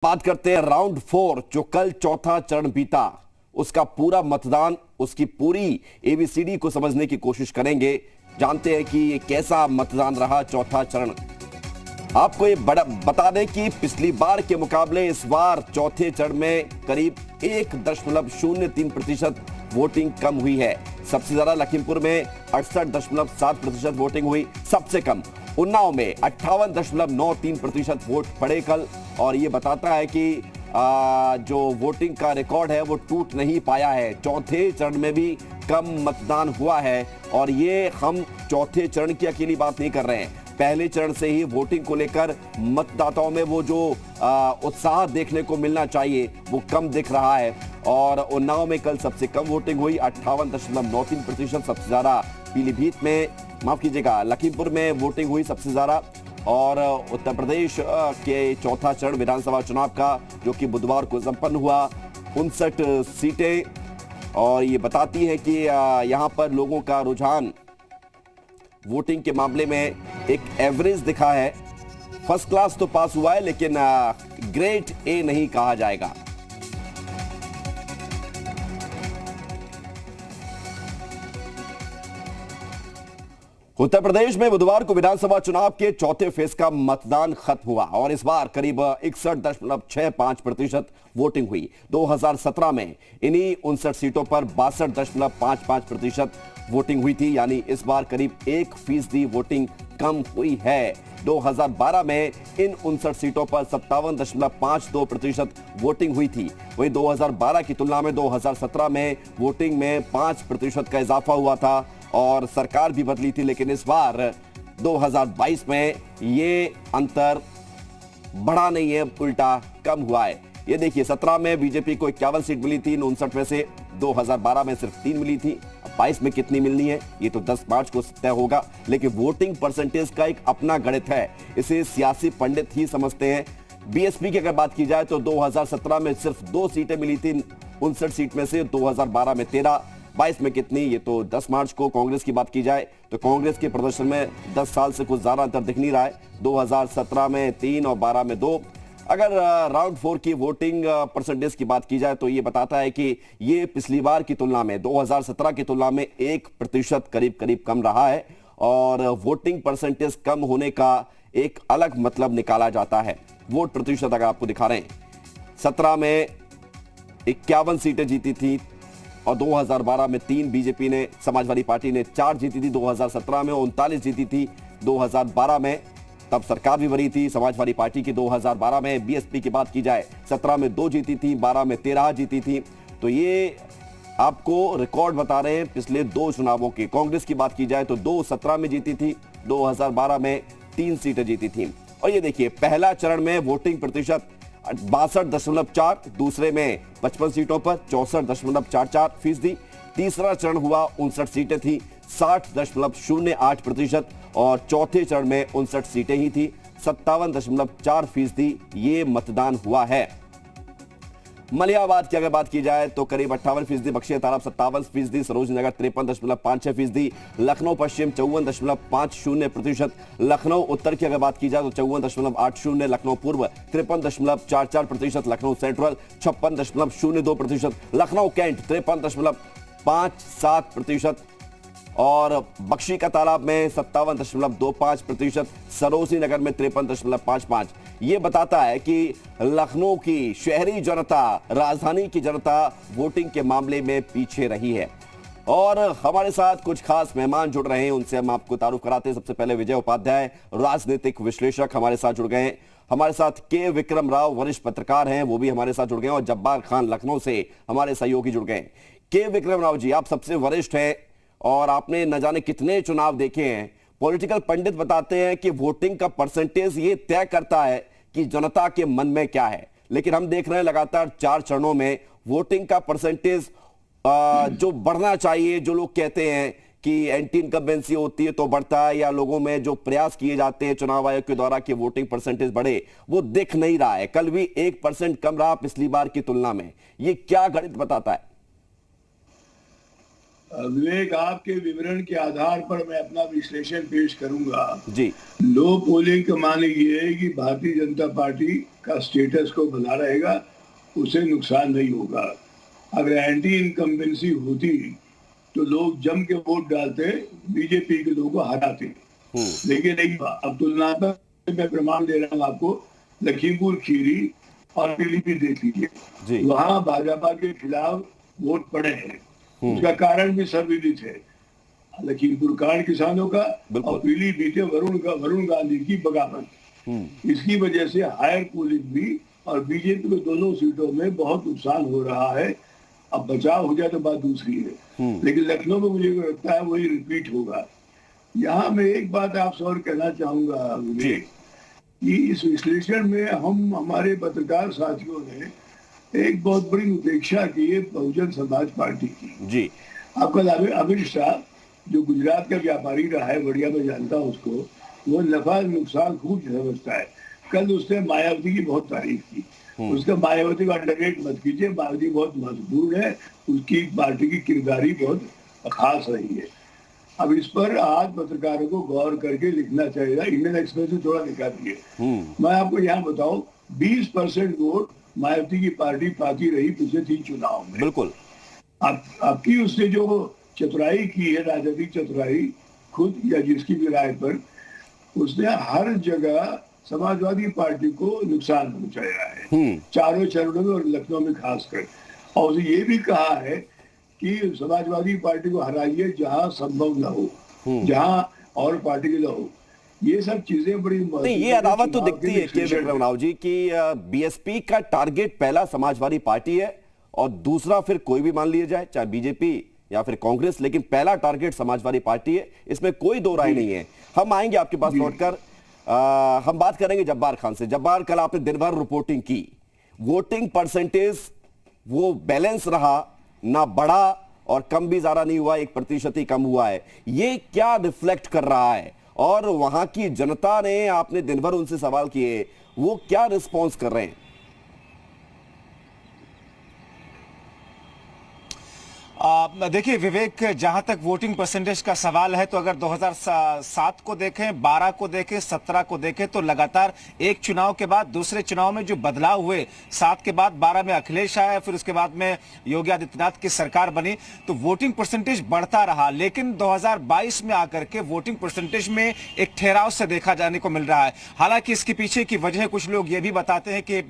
बात करते हैं राउंड 4 जो कल चौथा चरण बीता, उसका पूरा मतदान, उसकी पूरी एबीसीडी को समझने की कोशिश करेंगे। जानते हैं कि ये कैसा मतदान रहा चौथा चरण। आपको ये बता दें कि पिछली बार के मुकाबले इस बार चौथे चरण में करीब 1.03% वोटिंग कम हुई है। सबसे ज्यादा लखीमपुर में 68.7% वोटिंग हुई, सबसे कम उन्नाव में 58.93% वोट पड़े कल। और ये बताता है कि जो वोटिंग का रिकॉर्ड है वो टूट नहीं पाया है। चौथे चरण में भी कम मतदान हुआ है और ये हम चौथे चरण की अकेली बात नहीं कर रहे हैं। पहले चरण से ही वोटिंग को लेकर मतदाताओं में वो जो उत्साह देखने को मिलना चाहिए वो कम दिख रहा है। और उन्नाव में कल सबसे कम वोटिंग हुई 58.93%, सबसे ज्यादा पीलीभीत में, माफ कीजिएगा, लखीमपुर में वोटिंग हुई सबसे ज्यादा। और उत्तर प्रदेश के चौथा चरण विधानसभा चुनाव का जो कि बुधवार को संपन्न हुआ, 59 सीटें, और ये बताती है कि यहां पर लोगों का रुझान वोटिंग के मामले में एक एवरेज दिखा है। फर्स्ट क्लास तो पास हुआ है लेकिन ग्रेड ए नहीं कहा जाएगा। उत्तर प्रदेश में बुधवार को विधानसभा चुनाव के चौथे फेज का मतदान खत्म हुआ और इस बार करीब 61.65% वोटिंग हुई। 2017 में इन्हीं 59 सीटों पर 62.55% वोटिंग हुई थी, यानी इस बार करीब 1% वोटिंग कम हुई है। 2012 में इन 59 सीटों पर 57.52% वोटिंग हुई थी। वहीं 2012 की तुलना में 2017 में वोटिंग में 5% का इजाफा हुआ था और सरकार भी बदली थी। लेकिन इस बार 2022 में ये अंतर बढ़ा नहीं है, उल्टा कम हुआ है। ये देखिए, 17 में बीजेपी को 51 सीट मिली थी 59 में से, 2012 में सिर्फ 3 मिली थी। अब 22 में कितनी मिलनी है ये तो 10 मार्च को तय होगा। लेकिन वोटिंग परसेंटेज का एक अपना गणित है, इसे सियासी पंडित ही समझते हैं। बीएसपी की अगर बात की जाए तो 2017 में सिर्फ 2 सीटें मिली थी 59 सीट में से, 2012 में 13, 22 में कितनी ये तो 10 मार्च को। कांग्रेस की बात की जाए तो कांग्रेस के प्रदर्शन में 10 साल से कुछ ज्यादा अंतर दिख नहीं रहा है। 2017 में 3 और 12 में 2। अगर राउंड 4 की वोटिंग परसेंटेज की बात की जाए तो ये बताता है कि ये पिछली बार की तुलना में 2017 की तुलना में 1% करीब कम रहा है। और वोटिंग परसेंटेज कम होने का एक अलग मतलब निकाला जाता है। वोट प्रतिशत अगर आपको दिखा रहे हैं, 17 में 51 सीटें जीती थी और 2012 में 3, बीजेपी ने, समाजवादी पार्टी ने 4 जीती थी। 2017 में 39 जीती थी। 2012 में तब सरकार भी बनी थी समाजवादी पार्टी की। 2012 में बीएसपी की बात की जाए 17 में 2 जीती थी, 12 में 13 जीती थी। तो ये आपको रिकॉर्ड बता रहे हैं पिछले 2 चुनावों के। कांग्रेस की बात की जाए तो 2017 में जीती थी, 2012 में 3 सीटें जीती थी। और ये देखिए, पहला चरण में वोटिंग प्रतिशत 62.4, दूसरे में 55 सीटों पर 64.44%। तीसरा चरण हुआ 59 सीटें थी, 60.08%। और चौथे चरण में 59 सीटें ही थी, 57.4% ये मतदान हुआ है। मलियाबाद की अगर बात की जाए तो करीब 58%, बख्शी तालाब 57%, सरोजनी नगर 53.56%, लखनऊ पश्चिम 54.50%, लखनऊ उत्तर की अगर बात की जाए तो 54.80%, लखनऊ पूर्व 53.44%, लखनऊ सेंट्रल 56.02%, लखनऊ कैंट 53.57%, और बख्शी का तालाब में 57.25%, सरोजनी नगर में 53.55%। ये बताता है कि लखनऊ की शहरी जनता, राजधानी की जनता वोटिंग के मामले में पीछे रही है। और हमारे साथ कुछ खास मेहमान जुड़ रहे हैं, उनसे हम आपको तारुफ कराते हैं। सबसे पहले विजय उपाध्याय, राजनीतिक विश्लेषक, हमारे साथ जुड़ गए हैं। हमारे साथ के विक्रम राव, वरिष्ठ पत्रकार हैं, वो भी हमारे साथ जुड़ गए। और जब्बार खान लखनऊ से हमारे सहयोगी जुड़ गए। के विक्रम राव जी, आप सबसे वरिष्ठ हैं और आपने न जाने कितने चुनाव देखे हैं। पॉलिटिकल पंडित बताते हैं कि वोटिंग का परसेंटेज ये तय करता है कि जनता के मन में क्या है, लेकिन हम देख रहे हैं लगातार 4 चरणों में वोटिंग का परसेंटेज जो बढ़ना चाहिए, जो लोग कहते हैं कि एंटी इनकम्बेंसी होती है तो बढ़ता है, या लोगों में जो प्रयास किए जाते हैं चुनाव आयोग के द्वारा कि वोटिंग परसेंटेज बढ़े, वो दिख नहीं रहा है। कल भी 1% कम रहा पिछली बार की तुलना में। ये क्या गणित बताता है? विवेक, आपके विवरण के आधार पर मैं अपना विश्लेषण पेश करूंगा जी। लो पोलिंग का माने ये है कि भारतीय जनता पार्टी का स्टेटस को बना रहेगा, उसे नुकसान नहीं होगा। अगर एंटी इनकम्बेंसी होती तो लोग जम के वोट डालते, बीजेपी के लोगों को हराते, लेकिन नहीं। अब तुलनात्मक मैं प्रमाण दे रहा हूँ आपको, लखीमपुर खीरी और पीलीभीत देख लीजिए, वहां भाजपा के खिलाफ वोट पड़े हैं। उसका कारण भी सर्वविदित है, लखीमपुर कांड किसानों का और पीलीभीत वरुण गांधी की बगावत। इसकी वजह से हायर पोलिंग भी और बीजेपी को दोनों सीटों में बहुत नुकसान हो रहा है। अब बचाव हो जाए तो बात दूसरी है, लेकिन लखनऊ में मुझे लगता है वही रिपीट होगा। यहाँ मैं एक बात आपसे और कहना चाहूंगा विवेक, कि इस विश्लेषण में हमारे पत्रकार साथियों ने एक बहुत बड़ी उपेक्षा की है बहुजन समाज पार्टी की। जी। आपका अमित शाह जो गुजरात का व्यापारी रहा है, बढ़िया मैं जानता हूँ उसको, वो नफा नुकसान खूब समझता है। कल उसने मायावती की बहुत तारीफ की, उसका मायावती को अंडररेट मत कीजिए, मायावती बहुत महत्वपूर्ण है, उसकी पार्टी की किरदारी बहुत खास रही है। अब इस पर आज पत्रकारों को गौर करके लिखना चाहिए। इंडियन एक्सप्रेस से थोड़ा लिखा दिए। मैं आपको यहाँ बताऊं, 20% वोट मायावती की पार्टी पाती रही पिछले 3 चुनाव में। बिल्कुल। आपकी उसने जो चतुराई की है, राजनीतिक चतुराई, खुद या जिसकी भी राय पर, उसने हर जगह समाजवादी पार्टी को नुकसान पहुंचाया है, चारों चरणों में और लखनऊ में खासकर। और उसने ये भी कहा है कि समाजवादी पार्टी को हराइए जहां संभव न हो, जहां और पार्टी की न हो। ये सब चीजें बड़ी नहीं, ये अदावत तो दिखती है कि विक्रम राव जी की बीएसपी का टारगेट पहला समाजवादी पार्टी है और दूसरा फिर कोई भी मान लिया जाए, चाहे बीजेपी या फिर कांग्रेस, लेकिन पहला टारगेट समाजवादी पार्टी है, इसमें कोई दो राय नहीं है। हम आएंगे आपके पास लौटकर, हम बात करेंगे जब्बार खान से। जब्बार, कल आपने दिन भर रिपोर्टिंग की, वोटिंग परसेंटेज वो बैलेंस रहा, ना बढ़ा और कम भी ज्यादा नहीं हुआ, 1% ही कम हुआ है। ये क्या रिफ्लेक्ट कर रहा है और वहां की जनता ने, आपने दिन भर उनसे सवाल किए, वो क्या रिस्पॉन्स कर रहे हैं? देखिए विवेक, जहां तक वोटिंग परसेंटेज का सवाल है, तो अगर 2007 को देखें, 12 को देखें, 17 को देखें, तो लगातार एक चुनाव के बाद दूसरे चुनाव में जो बदलाव हुए, 7 के बाद 12 में अखिलेश आया, फिर उसके बाद में योगी आदित्यनाथ की सरकार बनी, तो वोटिंग परसेंटेज बढ़ता रहा। लेकिन 2022 में आकर के वोटिंग परसेंटेज में एक ठहराव से देखा जाने को मिल रहा है। हालांकि इसके पीछे की वजह कुछ लोग ये भी बताते हैं कि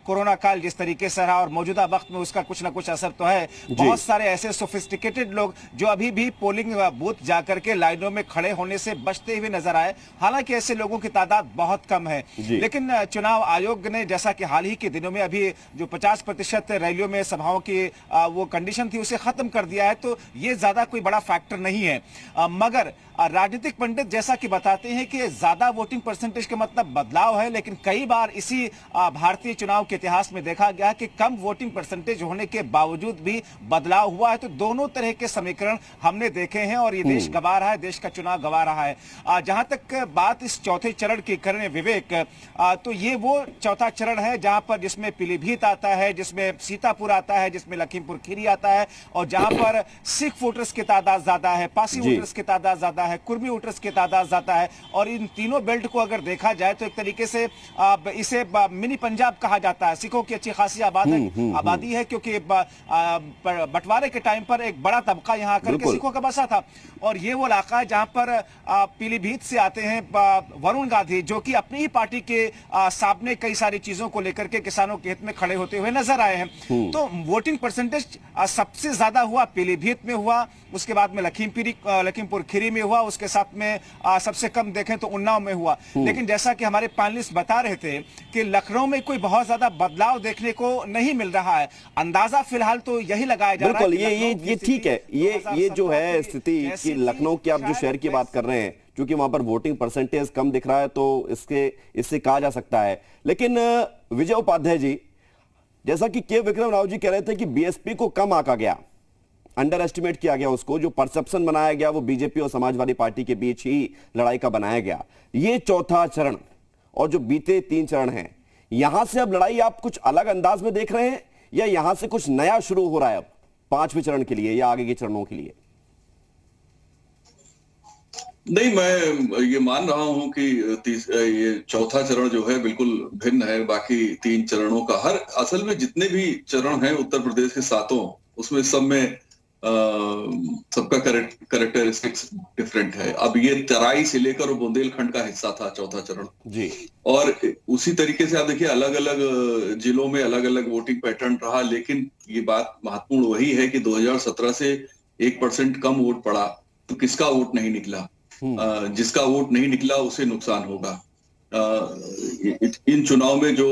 कोरोना काल जिस तरीके से रहा और मौजूदा वक्त में उसका कुछ ना कुछ असर तो है। बहुत सारे ऐसे सोफिस्टिकेटेड लोग जो अभी भी पोलिंग बूथ जाकर के लाइनों में खड़े होने से बचते हुए नजर आए। हालांकि ऐसे लोगों की तादाद बहुत कम है, लेकिन चुनाव आयोग ने, जैसा कि हाल ही के दिनों में अभी जो 50% रैलियों में सभाओं की वो कंडीशन थी, उसे खत्म कर दिया है, तो ये ज्यादा कोई बड़ा फैक्टर नहीं है। मगर राजनीतिक पंडित जैसा कि बताते हैं कि ज्यादा वोटिंग परसेंटेज का मतलब बदलाव है, लेकिन कई बार इसी भारतीय चुनाव के इतिहास में देखा गया कि कम वोटिंग परसेंटेज होने के बावजूद भी बदलाव हुआ है। तो दोनों तरह के समीकरण हमने देखे हैं और ये देश गवा रहा है, देश का चुनाव गवा रहा है। जहां तक बात इस चौथे चरण की करें विवेक, तो ये वो चौथा चरण है जहां पर जिसमें पीलीभीत आता है, जिसमें सीतापुर आता है, जिसमें लखीमपुर खीरी आता है, और जहां पर सिख वोटर्स की तादाद ज्यादा है, पासी वोटर्स की तादाद ज्यादा है, कुर्मी वोटर्स की तादाद ज्यादा है। और इन तीनों बेल्ट को अगर देखा जाए तो एक तरीके से इसे मिनी पंजाब कहा जाता है। सिखों की अच्छी खासी आबादी है, क्योंकि बंटवारे के टाइम पर एक बड़ा तबका यहाँ आकर के सिखों का बसा था। और ये वो इलाका है जहां पर पीलीभीत से आते हैं वरुण गांधी, जो कि अपनी ही पार्टी के सामने कई सारी चीजों को लेकर के किसानों के हित में खड़े होते हुए नजर आए हैं। तो वोटिंग परसेंटेज सबसे ज्यादा हुआ पीलीभीत में हुआ, उसके बाद में लखीमपुर खीरी में हुआ, उसके साथ में सबसे कम देखें तो उन्नाव में हुआ। लेकिन जैसा कि हमारे पैनलिस्ट बता रहे थे कि लखनऊ में कोई बहुत ज्यादा बदलाव देखने को नहीं मिल रहा है। अंदाजा फिलहाल तो यही लगाया जा रहा है। बिल्कुल, ये ठीक है। ये जो है स्थिति कि लखनऊ की, आप जो शहर की बात कर रहे हैं, क्योंकि वहां पर वोटिंग परसेंटेज कम दिख रहा है, तो इससे कहा जा सकता है। लेकिन विजय उपाध्याय जी, जैसा कि के विक्रम राव जी कह रहे थे कि बीएसपी को कम आंका गया, अंडर एस्टिमेट किया गया, उसको जो परसेप्शन बनाया गया वो बीजेपी और समाजवादी पार्टी के बीच ही लड़ाई का बनाया गया। ये चौथा चरण और जो बीते 3 चरण हैं, यहां से अब लड़ाई आप कुछ अलग अंदाज में देख रहे हैं या यहां से कुछ नया शुरू हो रहा है अब 5वें चरण के लिए या आगे के चरणों के लिए? नहीं, मैं ये मान रहा हूं कि ये चौथा चरण जो है बिल्कुल भिन्न है बाकी 3 चरणों का। हर असल में जितने भी चरण हैं उत्तर प्रदेश के सातों, उसमें सब में सबका कैरेक्टरिस्टिक्स डिफरेंट है। अब ये तराई से लेकर बुंदेलखंड का हिस्सा था चौथा चरण जी। और उसी तरीके से आप देखिए अलग अलग जिलों में अलग अलग वोटिंग पैटर्न रहा, लेकिन ये बात महत्वपूर्ण वही है कि 2017 से 1% कम वोट पड़ा तो किसका वोट नहीं निकला? जिसका वोट नहीं निकला उसे नुकसान होगा। इन चुनाव में जो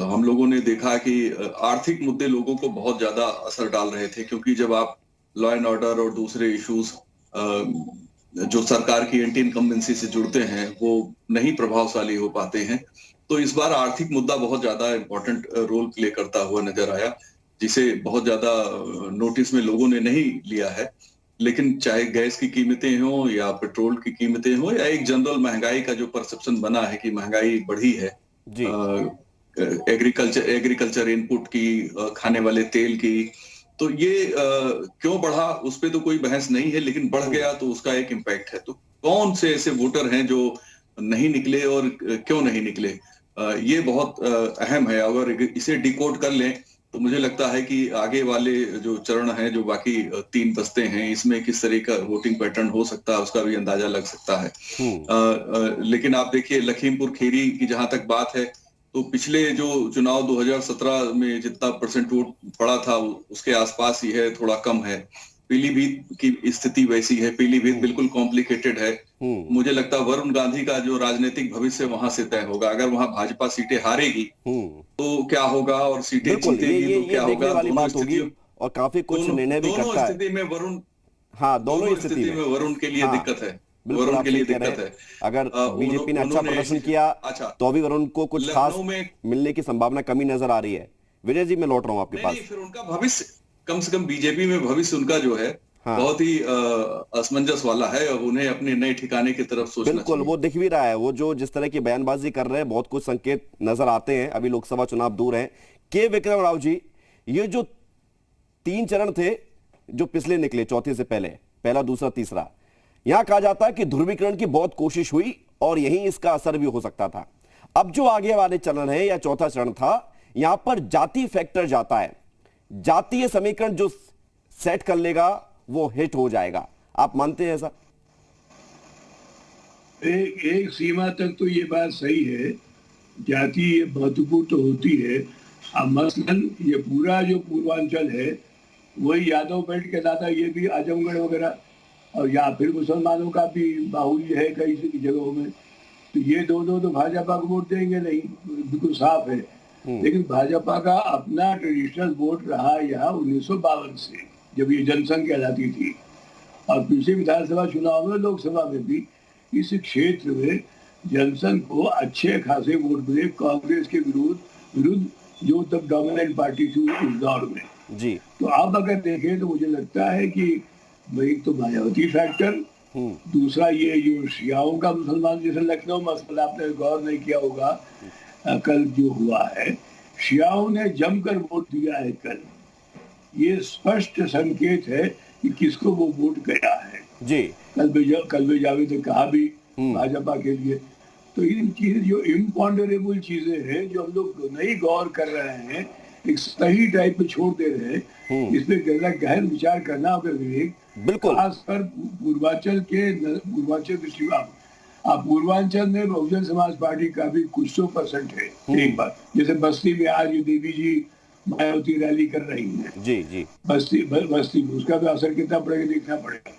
हम लोगों ने देखा कि आर्थिक मुद्दे लोगों को बहुत ज्यादा असर डाल रहे थे, क्योंकि जब आप लॉ एंड ऑर्डर और दूसरे इश्यूज जो सरकार की एंटी इनकम्बेंसी से जुड़ते हैं वो नहीं प्रभावशाली हो पाते हैं। तो इस बार आर्थिक मुद्दा बहुत ज्यादा इंपॉर्टेंट रोल प्ले करता हुआ नजर आया, जिसे बहुत ज्यादा नोटिस में लोगों ने नहीं लिया है। लेकिन चाहे गैस की कीमतें हों या पेट्रोल की कीमतें हों या एक जनरल महंगाई का जो परसेप्शन बना है कि महंगाई बढ़ी है, एग्रीकल्चर इनपुट की, खाने वाले तेल की, तो ये क्यों बढ़ा उस पे तो कोई बहस नहीं है, लेकिन बढ़ गया तो उसका एक इम्पैक्ट है। तो कौन से ऐसे वोटर हैं जो नहीं निकले और क्यों नहीं निकले, ये बहुत अहम है। अगर इसे डिकोड कर लें तो मुझे लगता है कि आगे वाले जो चरण हैं, जो बाकी 3 बस्ते हैं, इसमें किस तरह का वोटिंग पैटर्न हो सकता है उसका भी अंदाजा लग सकता है। लेकिन आप देखिए लखीमपुर खीरी की जहां तक बात है, तो पिछले जो चुनाव 2017 में जितना परसेंट वोट पड़ा था उसके आसपास ही है, थोड़ा कम है। पीलीभीत की स्थिति वैसी है, पीलीभीत बिल्कुल कॉम्प्लिकेटेड है। मुझे लगता है वरुण गांधी का जो राजनीतिक भविष्य वहां से तय होगा। अगर वहां भाजपा सीटें हारेगी तो क्या होगा और सीटें जीतेगी तो क्या होगा, वाली बात होगी और काफी कुछ निर्णय भी करता है। स्थिति में वरुण, दोनों स्थिति में वरुण के लिए दिक्कत है। वरुण के लिए दिक्कत है। अगर बीजेपी ने अच्छा प्रदर्शन किया तो अभी वरुण को कुछ खास मिलने की संभावना कमी नजर आ रही है। विजय जी, मैं लौट रहा हूँ आपके पास। फिर उनका भविष्य, कम से कम बीजेपी में भविष्य उनका जो है बहुत ही असमंजस वाला है। अब उन्हें अपने नए ठिकाने की तरफ सोचना बिल्कुल, वो दिख भी रहा है। वो जो जिस तरह की बयानबाजी कर रहे हैं, बहुत कुछ संकेत नजर आते हैं। अभी लोकसभा चुनाव दूर है। के विक्रम राव जी, ये जो 3 चरण थे जो पिछले निकले चौथे से पहले, पहला, दूसरा, तीसरा, यहां कहा जाता है कि ध्रुवीकरण की बहुत कोशिश हुई और यहीं इसका असर भी हो सकता था। अब जो आगे वाले चरण है या चौथा चरण था, यहां पर जाति फैक्टर जाता है। जातीय समीकरण जो सेट कर लेगा वो हिट हो जाएगा। आप मानते हैं ऐसा? एक सीमा तक तो ये बात सही है, जाति ये महत्वपूर्ण तो होती है। अब मसलन ये पूरा जो पूर्वांचल है वही यादव बेल्ट कहलाता है, ये भी आजमगढ़ वगैरह, और या फिर मुसलमानों का भी बाहुल्य है कई जगहों में। तो ये दोनों तो भाजपा को वोट देंगे नहीं, बिल्कुल साफ है। लेकिन भाजपा का अपना ट्रेडिशनल वोट रहा यहाँ 1952 से, जब ये जनसंघ कहलाती थी, और पिछले विधानसभा चुनाव में, लोकसभा में भी इस क्षेत्र में जनसंघ को अच्छे खासे वोट मिले कांग्रेस के विरुद्ध जो तब डोमिनेंट पार्टी थी उस दौर में जी। तो आप अगर देखें तो मुझे लगता है कि एक तो मायावती फैक्टर, दूसरा ये जो शियाओं का मुसलमान, जैसे लखनऊ मसला आपने गौर नहीं किया होगा, कल जो हुआ है, शियाओं ने जमकर वोट दिया है कल। ये स्पष्ट संकेत है कि किसको वो वोट गया है जी। कल भी जावेद ने कहा भी भाजपा के लिए। तो इन चीजें जो इम्पॉन्डरेबल चीजें हैं, जो हम लोग नहीं गौर कर रहे हैं, एक सही टाइप पे छोड़ दे रहे हैं, इसमें गहन विचार करना होगा विवेक। बिल्कुल, खासकर पूर्वांचल दृष्टि आप पूर्वांचल में बहुजन समाज पार्टी का भी कुछ तो परसेंट है। एक बात, जैसे बस्ती में आज देवी जी मायावती रैली कर रही है जी जी, बस्ती में, उसका भी असर कितना पड़ेगा देखना पड़ेगा।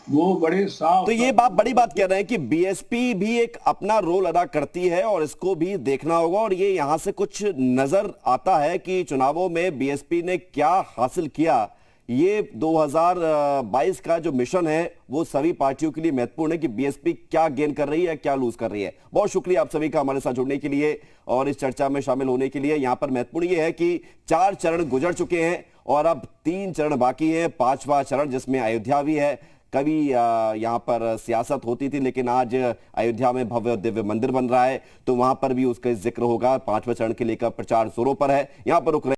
वो बड़े साफ, तो ये बात बड़ी बात कह रहे हैं कि बीएसपी भी एक अपना रोल अदा करती है और इसको भी देखना होगा। और ये यहां से कुछ नजर आता है कि चुनावों में बीएसपी ने क्या हासिल किया। ये 2022 का जो मिशन है वो सभी पार्टियों के लिए महत्वपूर्ण है कि बीएसपी क्या गेन कर रही है, क्या लूज कर रही है। बहुत शुक्रिया आप सभी का हमारे साथ जुड़ने के लिए और इस चर्चा में शामिल होने के लिए। यहां पर महत्वपूर्ण ये है कि 4 चरण गुजर चुके हैं और अब 3 चरण बाकी है, 5वां चरण जिसमें अयोध्या भी है। कभी यहाँ पर सियासत होती थी, लेकिन आज अयोध्या में भव्य दिव्य मंदिर बन रहा है, तो वहां पर भी उसका जिक्र होगा। 5वें चरण के लेकर प्रचार जोरों पर है। यहाँ पर रुक